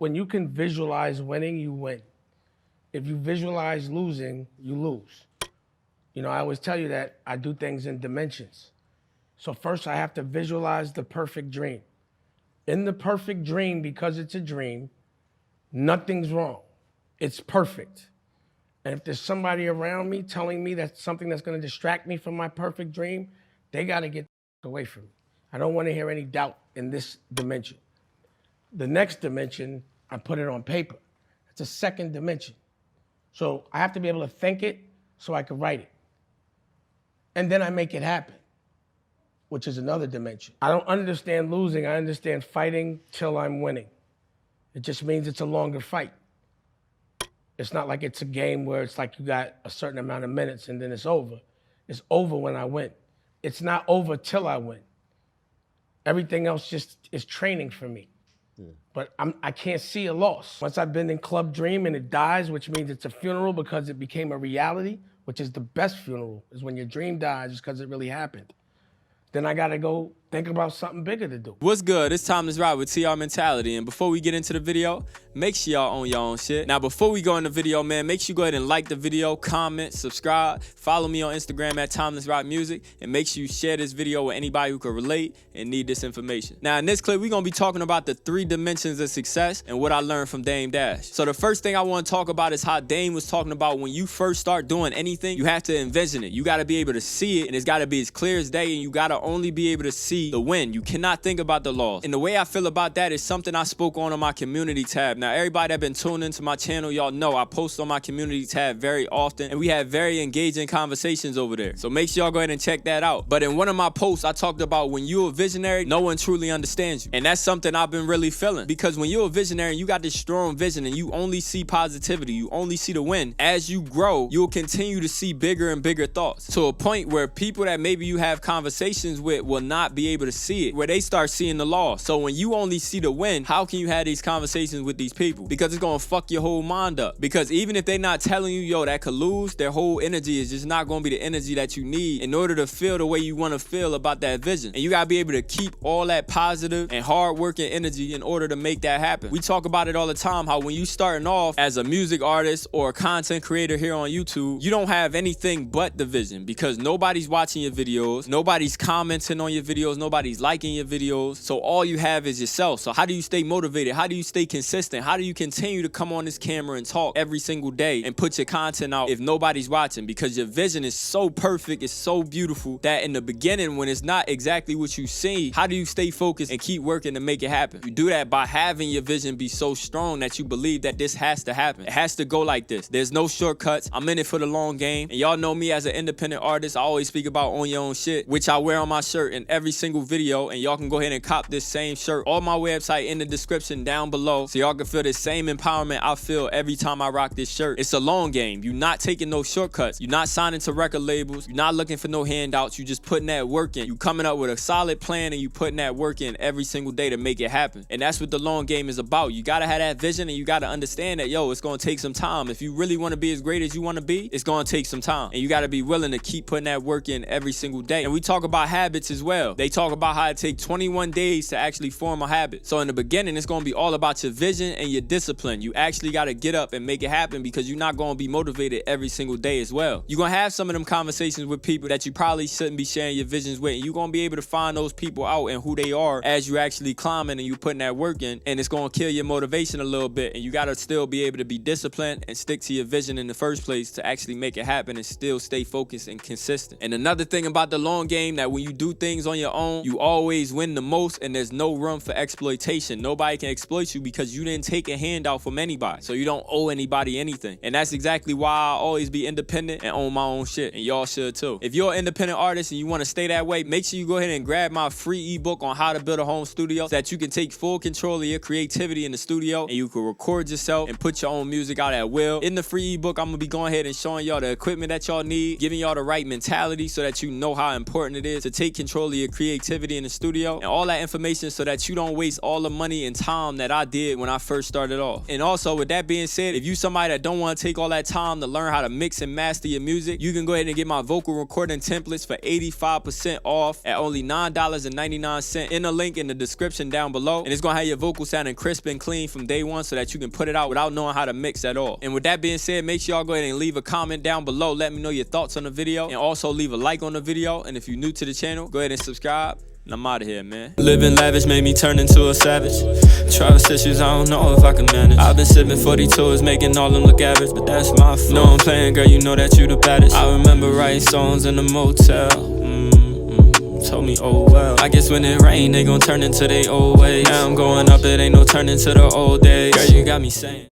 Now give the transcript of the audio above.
When you can visualize winning, you win. If you visualize losing, you lose. You know, I always tell you that I do things in dimensions. So first I have to visualize the perfect dream. In the perfect dream, because it's a dream, nothing's wrong. It's perfect. And if there's somebody around me telling me that's something that's gonna distract me from my perfect dream, they gotta get away from me. I don't wanna hear any doubt in this dimension. The next dimension, I put it on paper. It's a second dimension. So I have to be able to think it so I can write it. And then I make it happen, which is another dimension. I don't understand losing, I understand fighting till I'm winning. It just means it's a longer fight. It's not like it's a game where it's like you got a certain amount of minutes and then it's over. It's over when I win. It's not over till I win. Everything else just is training for me. But I can't see a loss. Once I've been in Club Dream and it dies, which means it's a funeral because it became a reality, which is the best funeral, is when your dream dies just because it really happened. Then I gotta go think about something bigger to do. What's good? It's Timeless Ride with TR Mentality. And before we get into the video, make sure y'all own your own shit. Now, before we go in the video, man, make sure you go ahead and like the video, comment, subscribe, follow me on Instagram at Timeless Ride Music, and make sure you share this video with anybody who can relate and need this information. Now, in this clip, we're gonna be talking about the 3 dimensions of success and what I learned from Dame Dash. So the first thing I wanna talk about is how Dame was talking about when you first start doing anything, you have to envision it. You gotta be able to see it, and it's gotta be as clear as day, and you gotta only be able to see the win. You cannot think about the loss. And the way I feel about that is something I spoke on my community tab. Now, everybody that been tuned into my channel, y'all know I post on my community tab very often, and we have very engaging conversations over there. So make sure y'all go ahead and check that out. But in one of my posts, I talked about when you're a visionary, no one truly understands you. And that's something I've been really feeling. Because when you're a visionary and you got this strong vision and you only see positivity, you only see the win, as you grow, you'll continue to see bigger and bigger thoughts, to a point where people that maybe you have conversations with will not be able to see it, where they start seeing the loss. So when you only see the win, how can you have these conversations with these people? Because it's gonna fuck your whole mind up. Because even if they're not telling you, yo, that could lose, their whole energy is just not gonna be the energy that you need in order to feel the way you wanna feel about that vision. And you gotta be able to keep all that positive and hard-working energy in order to make that happen. We talk about it all the time, how when you starting off as a music artist or a content creator here on YouTube, you don't have anything but the vision, because nobody's watching your videos, nobody's commenting on your videos, nobody's liking your videos, so all you have is yourself. So how do you stay motivated? How do you stay consistent? How do you continue to come on this camera and talk every single day and put your content out if nobody's watching? Because your vision is so perfect, it's so beautiful, that in the beginning, when it's not exactly what you see, how do you stay focused and keep working to make it happen? You do that by having your vision be so strong that you believe that this has to happen. It has to go like this. There's no shortcuts. I'm in it for the long game. And y'all know me as an independent artist. I always speak about own your own shit, which I wear on my shirt in every single video. And y'all can go ahead and cop this same shirt on my website in the description down below, so y'all can feel the same empowerment I feel every time I rock this shirt. It's a long game. You're not taking no shortcuts. You're not signing to record labels. You're not looking for no handouts. You just putting that work in. You coming up with a solid plan and you putting that work in every single day to make it happen. And that's what the long game is about. You gotta have that vision, and you gotta understand that, yo, it's gonna take some time. If you really wanna be as great as you wanna be, it's gonna take some time. And you gotta be willing to keep putting that work in every single day. And we talk about habits as well. They talk about how it takes 21 days to actually form a habit. So in the beginning, it's gonna be all about your vision and your discipline. You actually gotta get up and make it happen, because you're not gonna be motivated every single day as well. You're gonna have some of them conversations with people that you probably shouldn't be sharing your visions with, and you're gonna be able to find those people out and who they are as you actually climbing and you putting that work in, and it's gonna kill your motivation a little bit. And you gotta still be able to be disciplined and stick to your vision in the first place to actually make it happen and still stay focused and consistent. And another thing about the long game, that when you do things on your own, you always win the most, and there's no room for exploitation. Nobody can exploit you because you didn't take a handout from anybody, so you don't owe anybody anything. And that's exactly why I always be independent and own my own shit, and y'all should too. If you're an independent artist and you want to stay that way, make sure you go ahead and grab my free ebook on how to build a home studio, so that you can take full control of your creativity in the studio, and you can record yourself and put your own music out at will. In the free ebook, I'm gonna be going ahead and showing y'all the equipment that y'all need, giving y'all the right mentality so that you know how important it is to take control of your creativity creativity in the studio, and all that information so that you don't waste all the money and time that I did when I first started off. And also, with that being said, if you somebody that don't want to take all that time to learn how to mix and master your music, you can go ahead and get my vocal recording templates for 85% off at only $9.99 in the link in the description down below. And it's gonna have your vocal sounding crisp and clean from day one so that you can put it out without knowing how to mix at all. And with that being said, make sure y'all go ahead and leave a comment down below. Let me know your thoughts on the video, and also leave a like on the video. And if you're new to the channel, go ahead and subscribe. And I'm out of here, man. Living lavish made me turn into a savage. Trust issues, I don't know if I can manage. I've been sipping 42s, making all them look average, but that's my fault. No, I'm playing, girl, you know that you the baddest. I remember writing songs in the motel. Told me, oh well. I guess when it rain, they gon' turn into they old ways. Now I'm going up, it ain't no turning to the old days. Girl, you got me saying